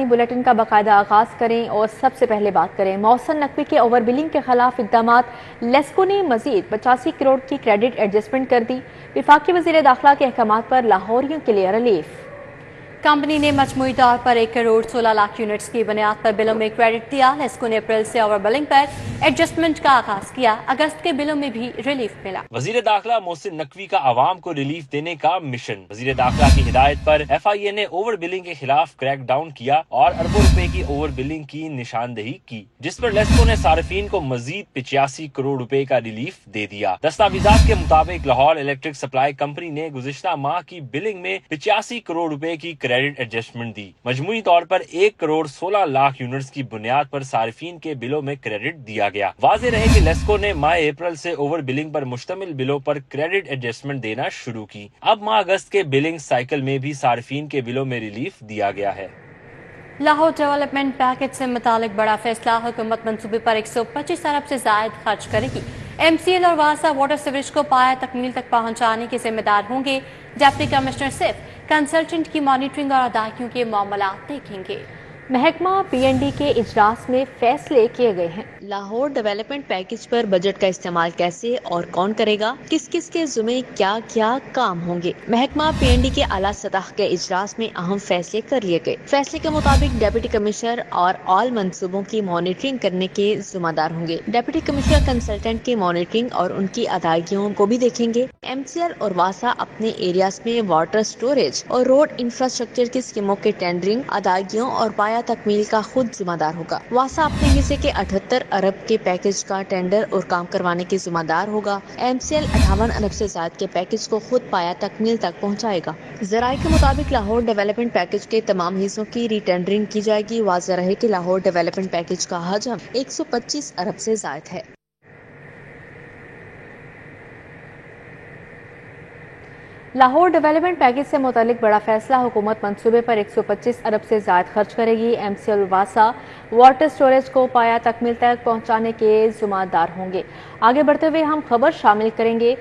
Bulletin کا باقاعدہ آغاز کریں اور سب سے پہلے بات کریں محسن نقوی کے اوور بلنگ کے خلاف اقدامات۔ لیسکو نے مزید 85 کروڑ کی کریڈٹ ایڈجسٹمنٹ کر دی۔ وفاقی وزیر داخلہ کے احکامات پر لاہوریوں کے لیے ریلیف۔ کمپنی نے مجموعی طور پر 1 کروڑ 16 لاکھ یونٹس کی بنیاد پر بلوں میں کریڈٹ دیا۔ لیسکو نے اپریل سے اوور بلنگ پر ایڈجسٹمنٹ کا آغاز کیا۔ اگست کے بلوں میں بھی ریلیف ملا۔ وزیر داخلہ محسن نقوی کا عوام کو ریلیف دینے کا مشن۔ وزیر داخلہ کی ہدایت پر FIA نے اوور بلنگ کے خلاف کریک ڈاؤن کیا اور اربوں روپے کی اوور بلنگ کی نشاندہی کی، جس پر لیسکو نے صارفین کو مزید 85 کروڑ روپے کا ریلیف دے دیا۔ دستاویزات کے مطابق لاہور الیکٹرک سپلائی کمپنی نے گزشتہ ماہ کی بلنگ میں 85 کروڑ روپے کی کریڈٹ ایڈجسٹمنٹ دی۔ مجموعی طور پر 1 کروڑ 16 لاکھ یونٹس کی بنیاد پر صارفین کے بلوں میں کریڈٹ دیا گیا۔ واضح رہے کہ لیسکو نے ماہ اپریل سے اوور بلنگ پر مشتمل بلوں پر کریڈٹ ایڈجسٹمنٹ دینا شروع کی۔ اب ماہ اگست کے بلنگ سائیکل میں بھی صارفین کے بلوں میں ریلیف دیا گیا ہے۔ لاہور ڈیولپمنٹ پیکج سے متعلق بڑا فیصلہ، حکومت منصوبے پر 125 ارب سے زائد خرچ کرے گی۔ MCL اور واسا واٹر سیوریج کو پایا تکمیل تک پہنچانے کے ذمہ دار ہوں گے۔ ڈپٹی کمشنر صرف کنسلٹنٹ کی مانیٹرنگ اور ادائیگیوں کے معاملات دیکھیں گے۔ محکمہ PND کے اجلاس میں فیصلے کیے گئے ہیں۔ لاہور ڈیولپمنٹ پیکج پر بجٹ کا استعمال کیسے اور کون کرے گا، کس کس کے ذمہ کیا کیا کام ہوں گے۔ محکمہ PND کے اعلیٰ سطح کے اجلاس میں اہم فیصلے کر لیے گئے۔ فیصلے کے مطابق ڈپٹی کمشنر اور آل منصوبوں کی مانیٹرنگ کرنے کے ذمہ دار ہوں گے۔ ڈپٹی کمشنر کنسلٹنٹ کی مانیٹرنگ اور ان کی ادائیگیوں کو بھی دیکھیں گے۔ MCL اور واسا اپنے ایریاز میں واٹر سٹوریج اور روڈ انفراسٹرکچر کی اسکیموں کے ٹینڈرنگ، ادائیگیوں اور پایا تکمیل کا خود ذمہ دار ہوگا۔ واسا اپنے حصے کے 78 ارب کے پیکج کا ٹینڈر اور کام کروانے کے ذمہ دار ہوگا۔ MCL 58 ارب سے زائد کے پیکج کو خود پایا تکمیل تک پہنچائے گا۔ ذرائع کے مطابق لاہور ڈیولپمنٹ پیکج کے تمام حصوں کی ری ٹینڈرنگ کی جائے گی۔ واضح رہے کہ لاہور ڈیولپمنٹ پیکج کا حجم 125 ارب سے زائد ہے۔ لاہور ڈیولپمنٹ پیکج سے متعلق بڑا فیصلہ، حکومت منصوبے پر 125 ارب سے زائد خرچ کرے گی۔ MCL واسا واٹر سٹوریج کو پایا تکمیل تک پہنچانے کے ذمہ دار ہوں گے۔ آگے بڑھتے ہوئے ہم خبر شامل کریں گے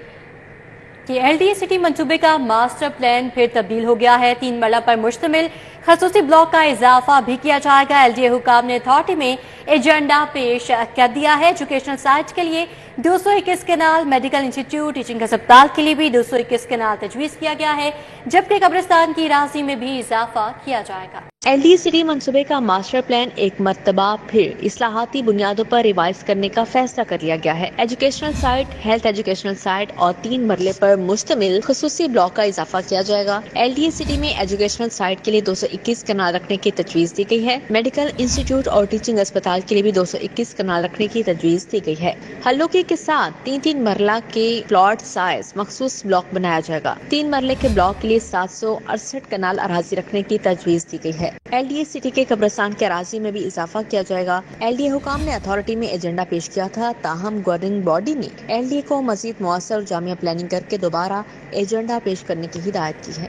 کہ LDA سٹی منصوبے کا ماسٹر پلان پھر تبدیل ہو گیا ہے۔ 3 مرلہ پر مشتمل خصوصی بلاک کا اضافہ بھی کیا جائے گا۔ LDA حکام نے اتھارٹی میں ایجنڈا پیش کر دیا ہے۔ ایجوکیشنل سائٹ کے لیے 221 کنال، میڈیکل انسٹیٹیوٹ، ٹیچنگ ہسپتال کے لیے بھی 221 کنال تجویز کیا گیا ہے، جبکہ قبرستان کی اراضی میں بھی اضافہ کیا جائے گا۔ LDA سٹی منصوبے کا ماسٹر پلان ایک مرتبہ پھر اصلاحاتی بنیادوں پر ریوائز کرنے کا فیصلہ کر لیا گیا ہے۔ Educational site, health educational site اور 3 مرلے پر مشتمل خصوصی بلاک کا اضافہ کیا جائے گا۔ LDA سٹی میں ایجوکیشنل سائٹ کے لیے 221 کنال رکھنے کی تجویز دی گئی ہے۔ میڈیکل انسٹیٹیوٹ اور ٹیچنگ ہسپتال کے لیے بھی 221 کنال رکھنے کی تجویز دی گئی ہے۔ حلوکی کے ساتھ 3 مرلہ کے پلاٹ سائز مخصوص بلاک بنایا جائے گا۔ 3 مرلے کے بلاک کے لیے 768 کنال اراضی رکھنے کی تجویز دی گئی ہے۔ LDA سٹی کے قبرستان کے اراضی میں بھی اضافہ کیا جائے گا۔ LDA حکام نے اتھارٹی میں ایجنڈا پیش کیا تھا، تاہم گورننگ باڈی نے LDA کو مزید مؤثر اور جامع پلاننگ کر کے دوبارہ ایجنڈا پیش کرنے کی ہدایت کی ہے۔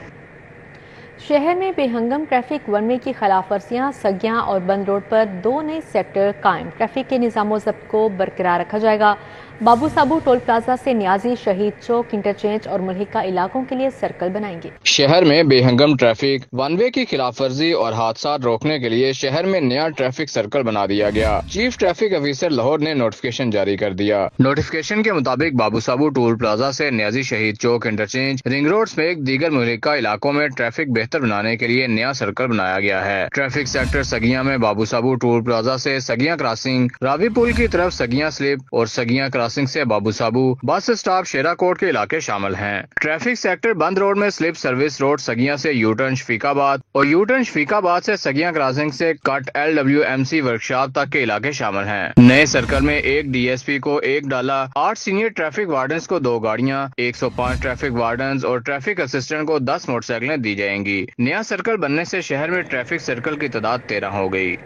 شہر میں بے ہنگم ٹریفک ون وے کی خلاف ورزیاں، سگیاں اور بند روڈ پر 2 نئے سیکٹر قائم۔ ٹریفک کے نظام و ضبط کو برقرار رکھا جائے گا۔ بابو صابو ٹول پلازا سے نیازی، شہید چوک، انٹرچینج اور ملحقہ علاقوں کے لیے سرکل بنائیں گے۔ شہر میں بے ہنگم ٹریفک ون وے کی خلاف ورزی اور حادثات روکنے کے لیے شہر میں نیا ٹریفک سرکل بنا دیا گیا۔ چیف ٹریفک آفیسر لاہور نے نوٹیفکیشن جاری کر دیا۔ نوٹیفکیشن کے مطابق بابو صابو ٹول پلازا سے نیازی، شہید چوک، انٹرچینج، رنگ روڈ سمیت دیگر ملحقہ علاقوں میں ٹریفک بہتر بنانے کے لیے نیا سرکل بنایا گیا ہے۔ ٹریفک سیکٹر سگیاں میں بابو صابو ٹول پلازا سے سگیاں کراسنگ، راوی پل کی طرف سگیاں سلپ اور سگیاں کراسنگ سے بابو صابو بس اسٹاپ شیرا کوٹ کے علاقے شامل ہیں۔ ٹریفک سیکٹر بند روڈ میں سلپ سروس روڈ سگیاں سے یو ٹرن شفیق آباد اور یو ٹرن شفیق آباد سے سگیاں کراسنگ سے کٹ LWMC ورکشاپ تک کے علاقے شامل ہیں۔ نئے سرکل میں 1 DSP کو 1 ڈالا، 8 سینئر ٹریفک وارڈنز کو 2 گاڑیاں، 105 ٹریفک وارڈنز اور ٹریفک اسسٹنٹ کو 10 موٹر سائیکلیں دی جائیں گی۔ نیا سرکل بننے سے شہر میں ٹریفک سرکل کی تعداد 13 ہو گئی۔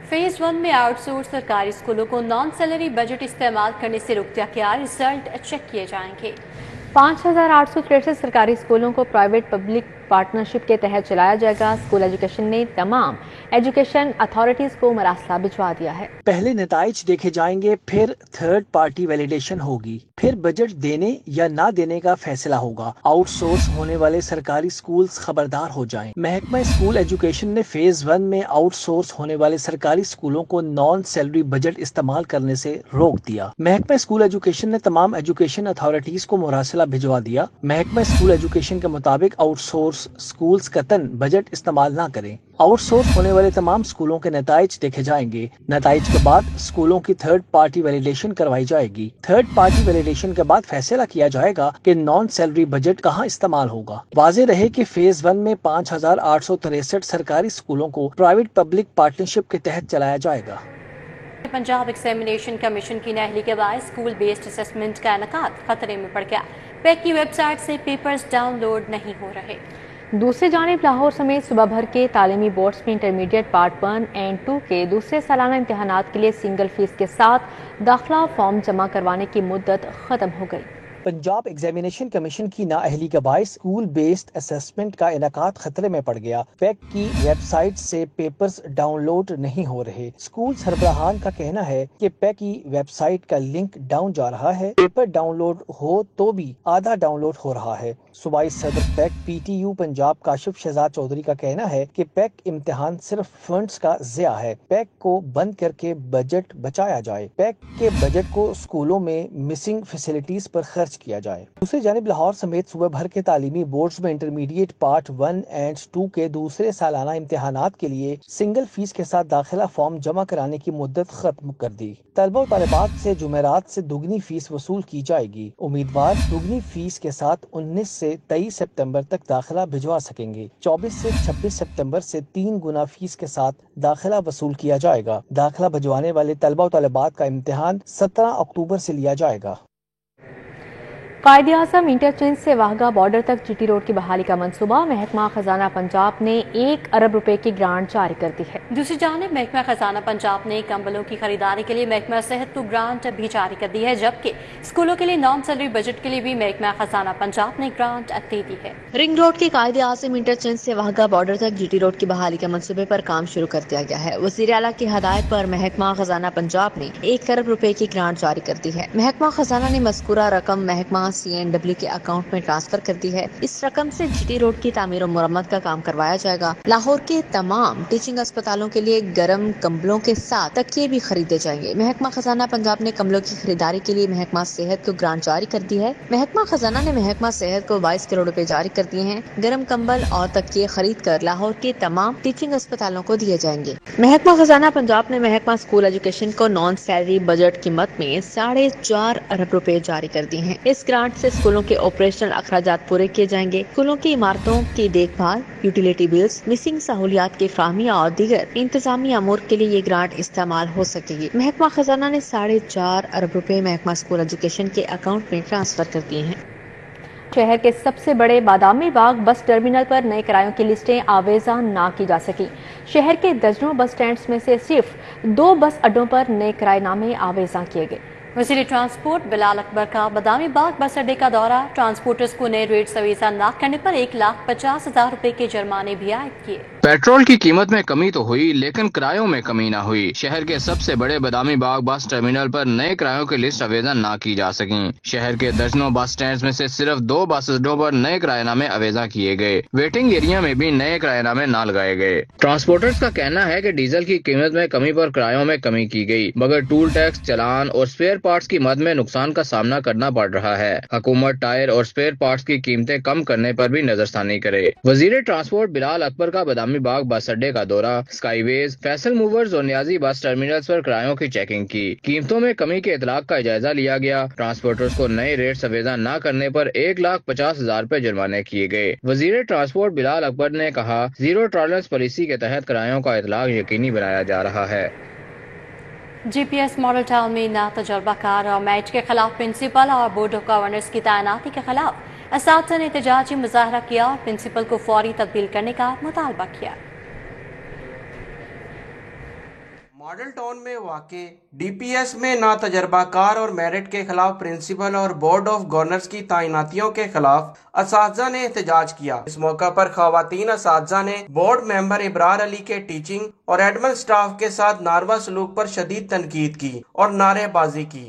فیز 1 میں آؤٹ سورس سرکاری اسکولوں کو نان سیلری بجٹ استعمال کرنے سے روکا گیا، رزلٹ چیک کیے جائیں گے۔ 5863 سرکاری اسکولوں کو پرائیویٹ پبلک पार्टनरशिप के तहत चलाया जाएगा। स्कूल एजुकेशन ने तमाम एजुकेशन अथॉरिटीज को मरासला भिजवा दिया है। पहले नताइज देखे जाएंगे, फिर थर्ड पार्टी वैलिडेशन होगी, फिर बजट देने या ना देने का फैसला होगा। आउटसोर्स होने वाले सरकारी स्कूल खबरदार हो जाएं। महकमा स्कूल एजुकेशन ने फेज 1 में आउटसोर्स होने वाले सरकारी स्कूलों को नॉन सैलरी बजट इस्तेमाल करने से रोक दिया। महकमा स्कूल एजुकेशन ने तमाम एजुकेशन अथॉरिटीज को मुरासला भिजवा दिया। महकमा स्कूल एजुकेशन के मुताबिक आउटसोर्स स्कूल्स कतन बजट इस्तेमाल ना करें। आउटसोर्स होने वाले तमाम स्कूलों के नताइज देखे जाएंगे। नताइज के बाद स्कूलों की थर्ड पार्टी वैलिडेशन करवाई जाएगी। थर्ड पार्टी वैलिडेशन के बाद फैसला किया जाएगा कि नॉन सैलरी बजट कहां इस्तेमाल होगा। वाज़ेह रहे कि फेज 1 में 5,863 सरकारी स्कूलों को प्राइवेट पब्लिक पार्टनरशिप के तहत चलाया जाएगा। पंजाब एग्जामिनेशन कमीशन की नाअहली के बाद स्कूल बेस्ड असेसमेंट का इनेकाद खतरे में पड़ गया। पैक की वेबसाइट से पेपर्स डाउनलोड नहीं हो रहे। दूसरी जानिब लाहौर समेत सुबह भर के तालीमी बोर्ड्स में इंटरमीडिएट पार्ट 1 एंड 2 के दूसरे सालाना इम्तिहानात के लिए सिंगल फीस के साथ दाखिला फॉर्म जमा करवाने की मुद्दत खत्म हो गई। पंजाब एग्जामिनेशन कमीशन की नाअहली के बायस स्कूल बेस्ड असेसमेंट का इनेकाद खतरे में पड़ गया। पैक की वेबसाइट से पेपर्स डाउनलोड नहीं हो रहे। स्कूल सरबराहान का कहना है कि पैक की वेबसाइट का लिंक डाउन जा रहा है। पेपर डाउनलोड हो तो भी आधा डाउनलोड हो रहा है। सूबाई सदर पैक PTU पंजाब काशिफ शहजाद चौधरी का कहना है कि पैक इम्तिहान सिर्फ फंड्स का ज़िया है। पैक को बंद करके बजट बचाया जाए। पैक के बजट को स्कूलों में मिसिंग फैसिलिटीज पर खर्च किया जाए। दूसरी जानिब लाहौर समेत सूबे भर के तालीमी बोर्ड्स में इंटरमीडिएट पार्ट 1 एंड 2 के दूसरे सालाना इम्तिहानात के लिए सिंगल फीस के साथ दाखिला फॉर्म जमा कराने की मुद्दत खत्म कर दी। तलबा और तालिबात से जुमेरात से दुगनी फीस वसूल की जाएगी। उम्मीदवार दुगनी फीस के साथ 19 से 23 सितंबर तक दाखिला भिजवा सकेंगे। 24 से 26 सितंबर से 3 गुना फीस के साथ दाखिला वसूल किया जाएगा। दाखिला भिजवाने वाले तलबा और तालिबात का इम्तिहान 17 अक्टूबर से लिया जाएगा। कायद-ए-आज़म इंटरचेंज से वाहगा बॉर्डर तक GT रोड की बहाली का मंसूबा। महकमा खजाना पंजाब ने 1 अरब रुपए की ग्रांट जारी कर दी है। दूसरी जानिब महकमा खजाना पंजाब ने कंबलों की खरीदारी के लिए महकमा सेहत को ग्रांट भी जारी कर दी है, जबकि स्कूलों के लिए नॉन सैलरी बजट के लिए भी महकमा खजाना पंजाब ने ग्रांट दे दी है। रिंग रोड के कायद-ए-आज़म इंटरचेंज से वाहगा बॉर्डर तक GT रोड की बहाली के मंसूबे पर काम शुरू कर दिया गया है। वज़ीर आला की हदायत पर महकमा खजाना पंजाब ने 1 अरब रुपए की ग्रांट जारी कर दी है। महकमा खजाना ने मज़कूरा रकम महकमा CNW के अकाउंट में ट्रांसफर कर दी है। इस रकम से GT रोड की तामीर और मुरम्मत का काम करवाया जाएगा। लाहौर के तमाम टीचिंग अस्पतालों के लिए गर्म कंबलों के साथ तकिए भी खरीदे जाएंगे। महकमा खजाना पंजाब ने कंबलों की खरीदारी के लिए महकमा सेहत को ग्रांट जारी कर दी है। महकमा खजाना ने महकमा सेहत को 22 करोड़ रुपए जारी कर दिए हैं। गर्म कंबल और तकिए खरीद कर लाहौर के तमाम टीचिंग अस्पतालों को दिए जाएंगे। महकमा खजाना पंजाब ने महकमा स्कूल एजुकेशन को नॉन सैलरी बजट कीमत में 4.5 अरब रुपए जारी कर दिए हैं। इस ग्रांट से स्कूलों के ऑपरेशनल अखराजात पूरे किए जाएंगे। स्कूलों की इमारतों की देखभाल, यूटिलिटी बिल्स, मिसिंग सहूलियात की फराहमी और दीगर इंतजामी अमूर के लिए ये ग्रांट इस्तेमाल हो सकेगी। महकमा खजाना ने 4.5 अरब रुपए महकमा स्कूल एजुकेशन के अकाउंट में ट्रांसफर कर दिए हैं। शहर के सबसे बड़े बादामी बाग बस टर्मिनल पर नए किरायों की लिस्टें आवेजा ना की जा सकी। शहर के दर्जनों बस स्टैंड्स में से सिर्फ 2 बस अड्डों पर नए किराएनामे आवेजा किए गए। वज़ीर ट्रांसपोर्ट बिलाल अकबर का बादामी बाग बस अड्डे का दौरा। ट्रांसपोर्टर्स को नए रेट अवेजा न करने पर 1,50,000 रुपए के जुर्माने भी आयद किए। पेट्रोल की कीमत में कमी तो हुई, लेकिन किरायों में कमी न हुई। शहर के सबसे बड़े बादामी बाग बस टर्मिनल पर नए किरायों की लिस्ट अवेजा न की जा सकी। शहर के दर्जनों बस स्टैंड में से सिर्फ 2 बस अड्डों पर नए किराएनामे अवेजा किए गए। वेटिंग एरिया में भी नए किराएनामे न लगाए गए। ट्रांसपोर्टर्स का कहना है कि डीजल की कीमत में कमी पर किरायों में कमी की गई, मगर टूल टैक्स, चालान और स्पेयर पार्ट्स की मद में नुकसान का सामना करना पड़ रहा है। हुकूमत टायर और स्पेयर पार्ट्स की कीमतें कम करने पर भी नजरसानी करे। वजीर ट्रांसपोर्ट बिलाल अकबर का बादामी बाग बस अड्डे का दौरा, स्काईवेज, फैसल मूवर्स और न्याजी बस टर्मिनल्स पर किरायों की चेकिंग की। कीमतों में कमी के इतलाक का जायजा लिया गया। ट्रांसपोर्टर्स को नए रेट अवेजा न करने पर 1,50,000 रुपए जुर्माने किए गए। वजीर ट्रांसपोर्ट बिलाल अकबर ने कहा, जीरो टॉलरेंस पॉलिसी के तहत किरायों का इतलाक यकीनी बनाया जा रहा है। GPS मॉडल टाउन में ना तजर्बाकार और मैच के खिलाफ प्रिंसिपल और बोर्ड ऑफ गवर्नर्स की तैनाती के खिलाफ असातिज़ा ने एहतजाजी मुजाहरा किया और प्रिंसिपल को फौरी तब्दील करने का मुतालबा किया। मॉडल टाउन में वाक़ DPS में नातजर्बाकार और मेरिट के खिलाफ प्रिंसिपल और बोर्ड ऑफ गवर्नर्स की तैनातियों के खिलाफ असातिज़ा ने एहतजाज किया। इस मौका पर खवातीन असातिज़ा ने बोर्ड मेंबर इब्रार अली के टीचिंग और एडमिन स्टाफ के साथ नारवा सलूक पर शदीद तनकीद की और नारेबाजी की।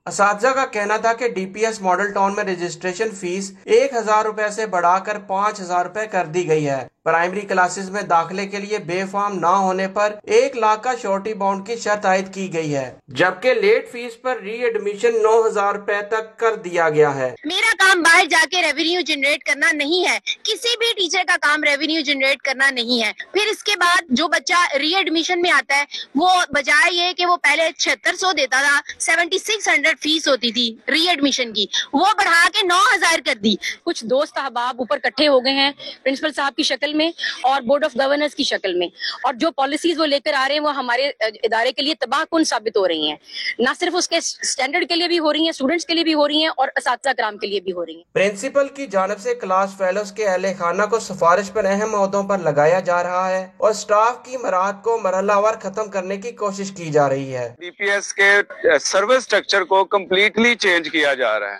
असातिज़ा का कहना था कि DPS मॉडल टाउन में रजिस्ट्रेशन फीस 1000 रुपए से बढ़ाकर 5000 रुपए कर दी गई है। प्राइमरी क्लासेस में दाखिले के लिए बेफाम ना होने पर 1 लाख का श्योरिटी बॉन्ड की शर्त आयद की गई है, जबकि लेट फीस पर री एडमिशन 9000 रुपए तक कर दिया गया है। मेरा काम बाहर जाके रेवेन्यू जनरेट करना नहीं है, किसी भी टीचर का काम रेवेन्यू जनरेट करना नहीं है। फिर इसके बाद जो बच्चा री एडमिशन में आता है वो बजाय ये कि वो पहले 7600 देता था, 7600 फीस होती थी री एडमिशन की, वो बढ़ा के 9000 कर दी। कुछ दोस्त अहबाब ऊपर इकट्ठे हो गए हैं प्रिंसिपल साहब की शक्ल में और बोर्ड ऑफ गवर्नर्स की शक्ल में, और जो पॉलिसीज वो लेकर आ रहे हैं वो हमारे इदारे के लिए तबाहकुन साबित हो रही हैं। ना सिर्फ उसके स्टैंडर्ड के लिए भी हो रही हैं, स्टूडेंट्स के लिए भी हो रही हैं और असातिज़ा कराम के लिए भी हो रही हैं। प्रिंसिपल की जानिब से क्लास फेलोज के अहले खाना को सिफारिश पर अहम ओहदों पर लगाया जा रहा है और स्टाफ की मराहत को मरहलावार खत्म करने की कोशिश की जा रही है। DPS के सर्विस स्ट्रक्चर को कम्प्लीटली चेंज किया जा रहा है।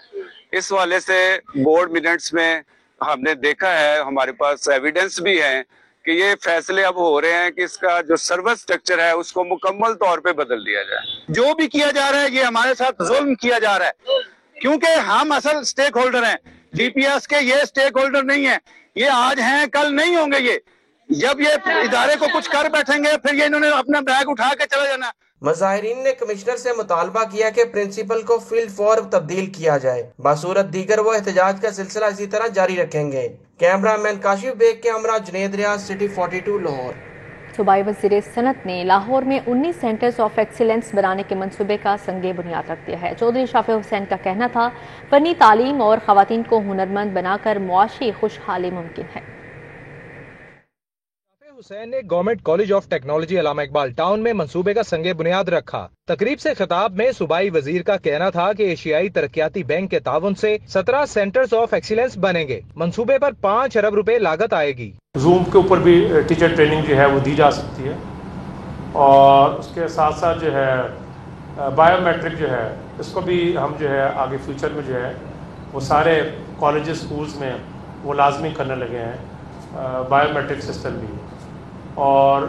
इस वाले से बोर्ड मिनट्स में हमने देखा है, हमारे पास एविडेंस भी है कि ये फैसले अब हो रहे हैं कि इसका जो सर्विस स्ट्रक्चर है उसको मुकम्मल तौर पे बदल दिया जाए। जो भी किया जा रहा है ये हमारे साथ जुल्म किया जा रहा है, क्योंकि हम असल स्टेक होल्डर हैं। DPS के ये स्टेक होल्डर नहीं है, ये आज हैं कल नहीं होंगे। ये जब ये इदारे को कुछ कर बैठेंगे फिर ये इन्होंने अपना बैग उठा के चला जाना। मुजाहिरीन ने कमिश्नर से मुतालबा किया कि प्रिंसिपल को फील्ड फॉर तब्दील किया जाए। बासूरत दीगर वो एहतजाज का सिलसिला इसी तरह जारी रखेंगे। कैमरामैन काशिफ बेग के हमरा जुनेद रियाज, सिटी 42 लाहौर। सूबाई वज़ीर सनत ने लाहौर में 19 सेंटर्स ऑफ एक्सीलेंस बनाने के मंसूबे का संगे बुनियाद रख दिया है। चौधरी शाफी हुसैन का कहना था फनी तालीम और खवातीन को हुनरमंद बनाकर मुआशी खुशहाली मुमकिन है। हुसैन ने government college of technology Allama Iqbal town में मंसूबे का संगे बुनियाद रखा। तकरीब से खिताब में सूबाई वजीर का कहना था कि एशियाई तरक्याती बैंक के ताउन से 17 सेंटर्स ऑफ एक्सीलेंस बनेंगे। मंसूबे पर 5 अरब रुपए लागत आएगी। जूम के ऊपर भी टीचर ट्रेनिंग जो है वो दी जा सकती है और उसके साथ साथ जो है बायोमेट्रिक जो है इसको भी हम जो है आगे फ्यूचर में जो है वो सारे कॉलेजेस स्कूल्स में वो लाजमी करने लगे हैं बायोमेट्रिक सिस्टम भी। और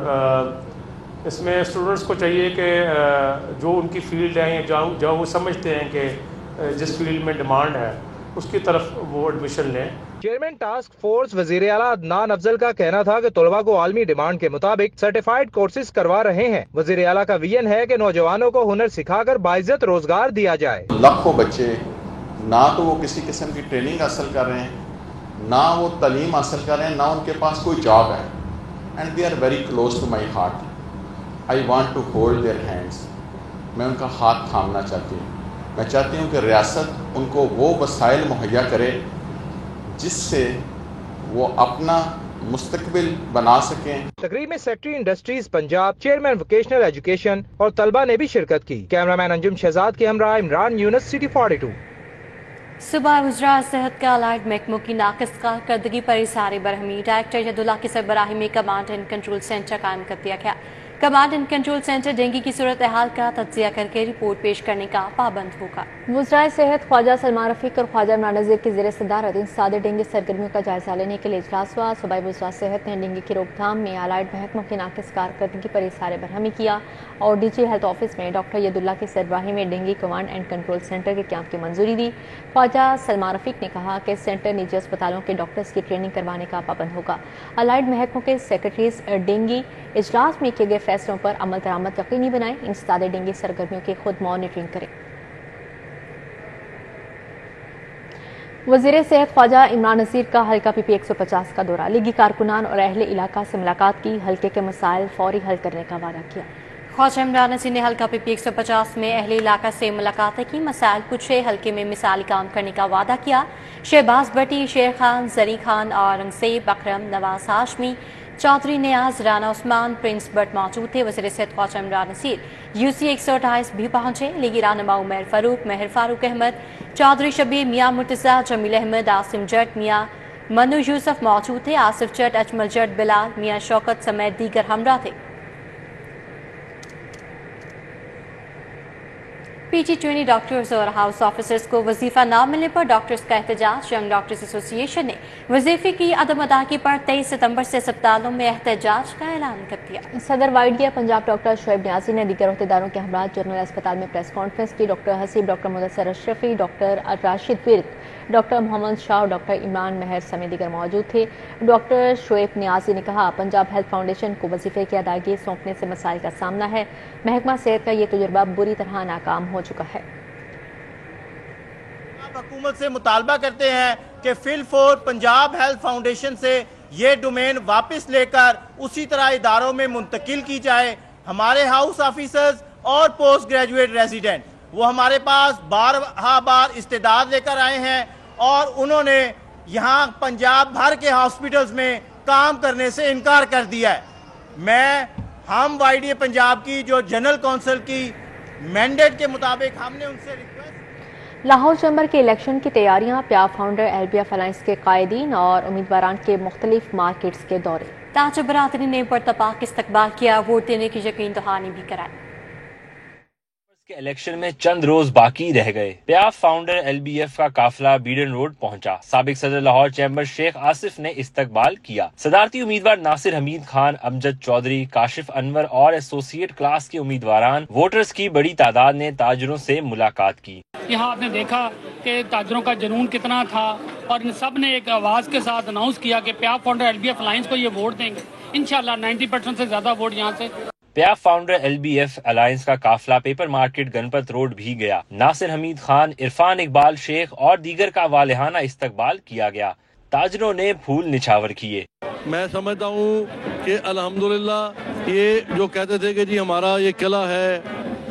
इसमें स्टूडेंट्स को चाहिए कि जो उनकी फील्ड है या जो वो समझते हैं कि जिस फील्ड में डिमांड है उसकी तरफ वो एडमिशन लें। चेयरमैन टास्क फोर्स वजीर आला अदनान अफजल का कहना था कि तलबा को आलमी डिमांड के मुताबिक सर्टिफाइड कोर्सेज करवा रहे हैं। वजीर आला का विजन है कि नौजवानों को हुनर सिखाकर बाइज्जत रोजगार दिया जाए। लाखों बच्चे ना तो वो किसी किस्म की ट्रेनिंग हासिल कर रहे हैं, ना वो तालीम हासिल कर रहे हैं, ना उनके पास कोई जॉब है। And they are very close to my heart. I want to hold their hands. मैं उनका हाथ थामना चाहती हूँ। मैं चाहती हूँ कि रियासत उनको वो वसाइल मुहैया करे जिससे वो अपना मुस्तकबिल बना सकें। तकरीब में secretary industries Punjab, chairman vocational education और तलबा ने भी शिरकत की। कैमरामैन अंजुम शहजाद के हमरा इमरान यूनुस, सिटी 42। सुबह वज़रात सेहत का अलाइड महकमों की नाक़िस कारकर्दगी पर इज़हार बरहमी। डायरेक्टर यदुल्ला की सरबराही में कमांड एंड कंट्रोल सेंटर कायम कर दिया गया। Command and control centre dengue की सूरत हाल का तज्जिया करके रिपोर्ट पेश करने का पाबंद होगा। वज़राए सेहत ख्वाजा सलमान रफीक और ख्वाजा इमरान नज़ीर की ज़ेर सदारत इंसदाद डेंगू सरगर्मियों का जायजा लेने के लिए इजलास हुआ। सूबाई वज़रात सेहत ने डेंगू की रोकथाम में अलाइड महकमों की नाक़िस कारकर्दगी पर इज़हार बरहमी किया और DG हेल्थ ऑफिस में डॉक्टर यदुल्ला की सरबराही में dengue command and control centre के क्याम की मंजूरी दी। ख्वाजा सलमान रफीक ने कहा कि सेंटर निजी अस्पतालों के डॉक्टर्स की ट्रेनिंग करवाने का पाबंद होगा। अलाइड महकमों के सेक्रेटरीज डेंगू इजलास में किए गए फैसलों पर अमल दरामद यकीनी बनाएं। इंसदाद डेंगू सरगर्मियों की खुद मॉनिटरिंग करें। वज़ीर सेहत ख्वाजा इमरान नज़ीर का हल्का PP 150 का दौरा। लीगी कारकुनान और अहले इलाका से मुलाकात की, हल्के के मसाइल फौरी हल करने का वादा किया। ख्वाजा इमरान नज़ीर ने हल्का PP 150 में अहले इलाका से मुलाकातें की, मसाइल कुछे हल्के में मिसाली काम करने का वादा किया। शहबाज भट्टी, शेर खान, जरी खान, औरंगजेब, अकरम, नवाज हाशमी, चौधरी नियाज, राना उस्मान, प्रिंस बट मौजूद थे। वज़ीर सेहत ख्वाजा इमरान नसीर UC 128 भी पहुंचे। लीगी रहनुमा उमर फारूक, महर फारूक अहमद, चौधरी शबीर, मियाँ मुर्तज़ा, जमील अहमद, आसिम जट, मियाँ मनु यूसुफ मौजूद थे। आसिफ जट, अजमल जट, बिलाल, मियाँ शौकत समेत दीगर हमरा थे। PG20 डॉक्टर्स और हाउस ऑफिसर्स को वजीफा न मिलने पर डॉक्टर्स का एहतजाज। यंग डॉक्टर्स एसोसिएशन ने वजीफे की अदम अदायगी पर 23 सितंबर से अस्पतालों में एहतजाज का ऐलान कर दिया। सदर वाइडीए पंजाब डॉक्टर शोएब न्याजी ने दीगर अहदेदारों के हमरा जनरल अस्पताल में प्रेस कॉन्फ्रेंस की। Doctor Haseeb, doctor Mudassar Ashrafi, doctor Rashid Virk, doctor Mohammad Shah और डॉक्टर इमरान महर समेत दीगर मौजूद थे। डॉक्टर शोएब न्याजी ने कहा, पंजाब हेल्थ फाउंडेशन को वजीफे की अदायगी सौंपने से मसाइल का सामना है। महकमा सेहत का ये तजुर्बा बुरी तरह नाकाम हो चुका है। हुकूमत से मुतालबा करते हैं कि फिल फॉर पंजाब हेल्थ फाउंडेशन से ये डोमेन वापस लेकर उसी तरह इदारों में मुंतकिल की जाए। हमारे हाउस ऑफिसर्स और पोस्ट ग्रेजुएट रेजिडेंट वो हमारे पास बार इस्तेदाद लेकर आए हैं और उन्होंने यहाँ पंजाब भर के हॉस्पिटल्स में काम करने से इनकार कर दिया है। हम वाइडीए पंजाब की जो जनरल काउंसिल की मैंडेट के मुताबिक हमने उनसे रिक्वेस्ट। लाहौर चैम्बर के इलेक्शन की तैयारियां, प्याब फाउंडर LBF अलायंस के कायदीन और उम्मीदवारान के मुख्तलिफ मार्केट्स के दौरे। ताज बरादरी ने परतपाक इस्तकबाल किया, वोट देने की यकीन दहानी भी कराई। के इलेक्शन में चंद रोज बाकी रह गए। प्याब फाउंडर LBF का काफिला बीडन रोड पहुंचा। साबिक सदर लाहौर चैम्बर शेख आसिफ ने इस्तकबाल किया। सदारती उम्मीदवार नासिर हमीद खान, अमजद चौधरी, काशिफ अनवर और एसोसिएट क्लास के उम्मीदवारान वोटर्स की बड़ी तादाद ने ताजरों से मुलाकात की। यहाँ आपने देखा कि ताजरों का जुनून कितना था और इन सब ने एक आवाज के साथ अनाउंस किया कि प्याब फाउंडर LBF अलायंस को ये वोट देंगे। इंशाल्लाह 90% से ज्यादा वोट यहाँ से। प्याब फाउंडर LBF अलायंस का काफिला पेपर मार्केट गणपत रोड भी गया। नासिर हमीद खान, इरफान इकबाल शेख और दीगर का वालिहाना इस्तकबाल किया गया। ताजरों ने फूल निछावर किए। मैं समझता हूँ कि अल्हम्दुलिल्लाह ये जो कहते थे कि जी हमारा ये किला है,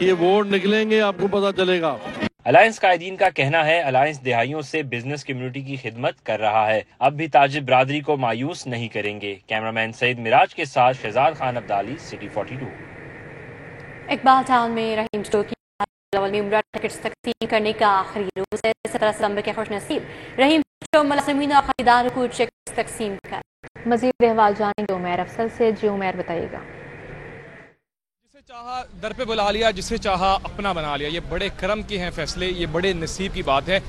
ये वोट निकलेंगे आपको पता चलेगा। अलायंस कायदीन का कहना है अलायंस दिहाइयों से बिजनेस कम्युनिटी की खिदमत कर रहा है, अब भी ताजिर बरादरी को मायूस नहीं करेंगे। कैमरामैन सईद मिराज के साथ शहजाद खान अब्दाली, सिटी 42। इकबाल टाउन में रहीम स्टोर की में उम्रा टिकट्स तकसीम करने का आखिरी रोज है। 17 सितंबर के खुश नसीब रहीम स्टोर मुलाजिमीन और खरीदारों को टिकट्स तकसीम कर। मजीद अहवाल जानेंगे उमैर अफसल से। जी उमैर, बताइएगा। चाहा दर पे बुला लिया, जिसे चाहा अपना बना लिया। ये बड़े करम के हैं फैसले, ये बड़े नसीब की बात है।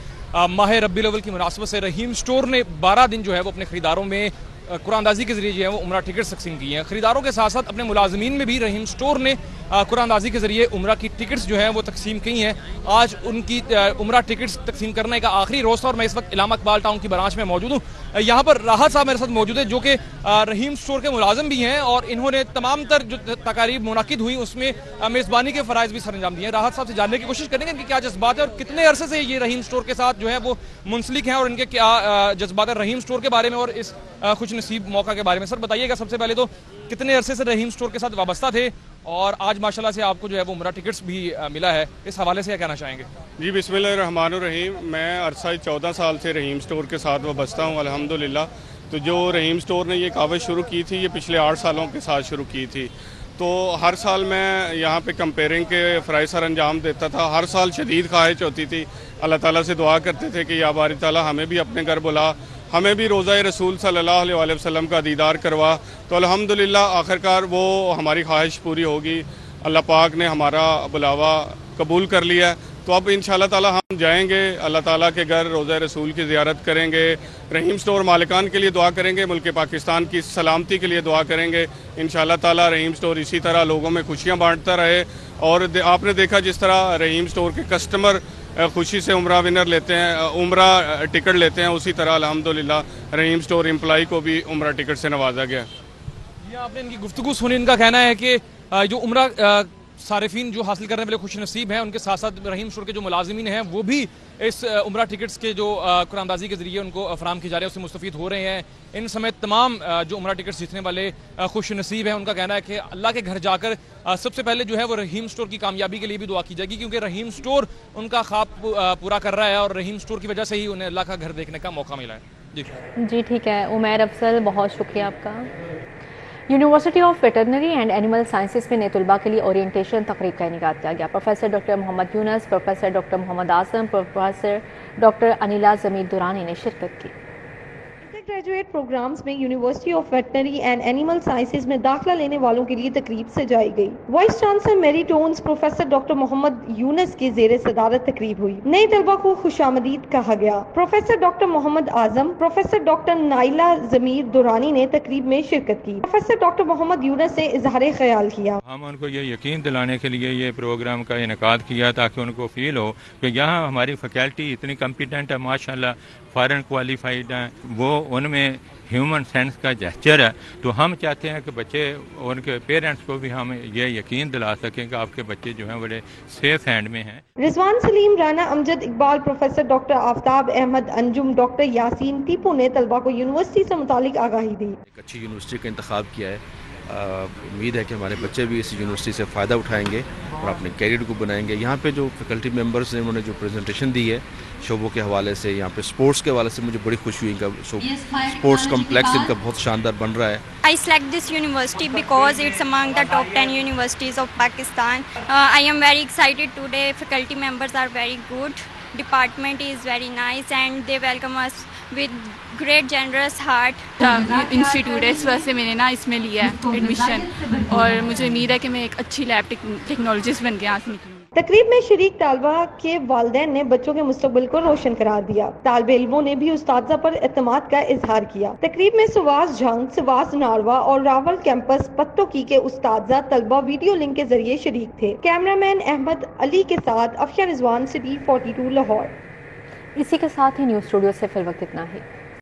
माह रब्बीउल अव्वल की मुनासबत से रहीम स्टोर ने 12 दिन जो है वो अपने खरीदारों में कुरानंदाजी के जरिए जो है वो उम्रा टिकट तकसीम की हैं। खरीदारों के साथ साथ अपने मुलाजमीन में भी रहीम स्टोर ने कुरानंदाजी के जरिए उम्रा की टिकट्स जो हैं वो तकसीम की हैं। आज उनकी उम्रा टिकट्स तकसीम करने का आखिरी रोज था और मैं इस वक्त इलामा इकबाल टाउन की ब्रांच में मौजूद हूँ। यहाँ पर राहत साहब मेरे साथ मौजूद है जो कि रहीम स्टोर के मुलाजिम भी हैं और इन्होंने तमाम तर जो तकारीब मुनाकिद हुई उसमें मेज़बानी के फ़राइज़ भी सरअंजाम दिए हैं। राहत साहब से जानने की कोशिश करेंगे कि क्या जज्बात है और कितने अरसे से ये रहीम स्टोर के साथ जो है वो मुंसलिक हैं और इनके क्या जज्बात है रहीम स्टोर के बारे में और इस खुश नसीब मौका के बारे में। सर बताइएगा, सबसे पहले तो कितने अरसे से रहीम स्टोर के साथ वाबस्ता थे और आज माशाल्लाह से आपको जो है वो उम्रा टिकट्स भी मिला है, इस हवाले से क्या कहना चाहेंगे? जी बिस्मिल्लाहिर्रहमानिर्रहीम। मैं अरसा 14 साल से रहीम स्टोर के साथ वाबस्ता हूँ अल्हम्दुलिल्लाह। तो जो रहीम स्टोर ने ये कावज़ शुरू की थी ये पिछले 8 सालों के साथ शुरू की थी। तो हर साल मैं यहाँ पे कंपेयरिंग के फ़राइज़ सर अंजाम देता था। हर साल शदीद ख्वाहिश होती थी, अल्लाह ताला से दुआ करते थे कि या बारी ताला हमें भी अपने घर बुला, हमें भी रोज़ा रसूल सल्लल्लाहु अलैहि वसल्लम का दीदार करवा। तो अल्हम्दुलिल्लाह आखिरकार वो हमारी ख्वाहिश पूरी होगी। अल्लाह पाक ने हमारा बुलावा कबूल कर लिया। तो अब इंशाअल्लाह ताला हम जाएंगे अल्लाह ताला के घर, रोज़ा रसूल की ज़ियारत करेंगे, रहीम स्टोर मालिकान के लिए दुआ करेंगे, मुल्क पाकिस्तान की सलामती के लिए दुआ करेंगे। इंशाअल्लाह ताला रहीम स्टोर इसी तरह लोगों में खुशियाँ बांटता रहे। और आपने देखा जिस तरह रहीम स्टोर के कस्टमर खुशी से उम्रा विनर लेते हैं, उम्रा टिकट लेते हैं, उसी तरह अल्हम्दुलिल्लाह रहीम स्टोर एम्प्लॉई को भी उम्रा टिकट से नवाजा गया। ये आपने इनकी गुफ्तगू सुनी, इनका कहना है कि जो उम्रा सारिफीन जो हासिल करने वाले खुश नसीब हैं उनके साथ साथ रहीम स्टोर के जो मुलाजिमीन हैं वो भी इस उम्रा टिकट्स के जो कुरानंदाजी के जरिए उनको फराम की जा रही है उससे मुस्तफ़ीद हो रहे हैं। इन समेत तमाम जो उम्रा टिकट्स जीतने वाले खुश नसीब हैं उनका कहना है कि अल्लाह के घर जाकर सबसे पहले जो है वो रहीम स्टोर की कामयाबी के लिए भी दुआ की जाएगी, क्योंकि रहीम स्टोर उनका ख्वाब पूरा कर रहा है और रहीम स्टोर की वजह से ही उन्हें अल्लाह का घर देखने का मौका मिला है। जी ठीक है उमैर अफसल, बहुत शुक्रिया आपका। University of Veterinary and animal sciences में नए तलबा के लिए ओरिएंटेशन तकरीब का इनेकाद किया गया। Professor doctor Mohammad Younus, professor doctor Mohammad Azam, professor doctor Anila Zameer Durrani ने शिरकत की। ग्रेजुएट प्रोग्राम्स में University of Veterinary and Animal Sciences में दाखिला लेने वालों के लिए तकरीब सजाई गई। वाइस चांसलर मेरी टोन्स प्रोफेसर डॉक्टर मोहम्मद यूनस की जेर सदारत तकरीब हुई। नए तलबा को खुशामदीद कहा गया। Professor doctor Mohammad Azam, professor doctor Naila जमीर दुरानी ने तकरीब में शिरकत की। प्रोफेसर डॉक्टर मोहम्मद यूनस ने इजहार ख्याल किया। हम उनको ये यकीन दिलाने के लिए ये प्रोग्राम का इनेकाद किया ताकि उनको फील हो कि यहाँ हमारी फैकल्टी इतनी कम्पिटेंट है, माशाल्लाह फॉरेन क्वालिफाइड हैं, वो उनमें ह्यूमन सेंस का जेस्चर है। तो हम चाहते हैं कि बच्चे और उनके पेरेंट्स को भी हम ये यकीन दिला सकें कि आपके बच्चे जो हैं बड़े सेफ हैंड में हैं। Rizwan Saleem, Rana Amjad Iqbal, professor doctor Aftab Ahmed Anjum, doctor Yasin Tipu ने तलबा को यूनिवर्सिटी से मुतालिक आगाही दी। एक अच्छी यूनिवर्सिटी का इंतखाब किया है। उम्मीद है कि हमारे बच्चे भी इस यूनिवर्सिटी से फ़ायदा उठाएंगे और अपने कैरियर को बनाएंगे। यहाँ पे जो फैकल्टी मेंबर्स ने उन्होंने जो प्रेजेंटेशन दी है शोबों के हवाले से, यहाँ पे स्पोर्ट्स के हवाले से मुझे बड़ी खुशी हुई। इनका स्पोर्ट्स कम्प्लेक्स इनका बहुत शानदार बन रहा है। I select this university because it's among the top 10 universities of Pakistan. I am very excited today. Faculty members are very good. Department is very nice and they welcome us with great generous heart. Institute है, इस वजह से मैंने ना इसमें लिया है admission और मुझे उम्मीद है कि मैं एक अच्छी लैब टेक्नोलॉजिस्ट बन के यहाँ से निकलूँ। तकरीब में शरीक तालबा के वालिदैन ने बच्चों के मुस्तकबिल को रोशन करार दिया। तालिब इल्मों ने भी उस्ताज़ा पर एतमाद का इजहार किया। तकरीब में सुवास झंग, सुवास नारवा और रावल कैंपस पत्तोकी के उस्ताज़ा तलबा वीडियो लिंक के जरिए शरीक थे। कैमरामैन अहमद अली के साथ अफशा रिजवान, सिटी 42 लाहौर। इसी के साथ ही न्यूज़ स्टूडियो से फिल वक्त इतना ही।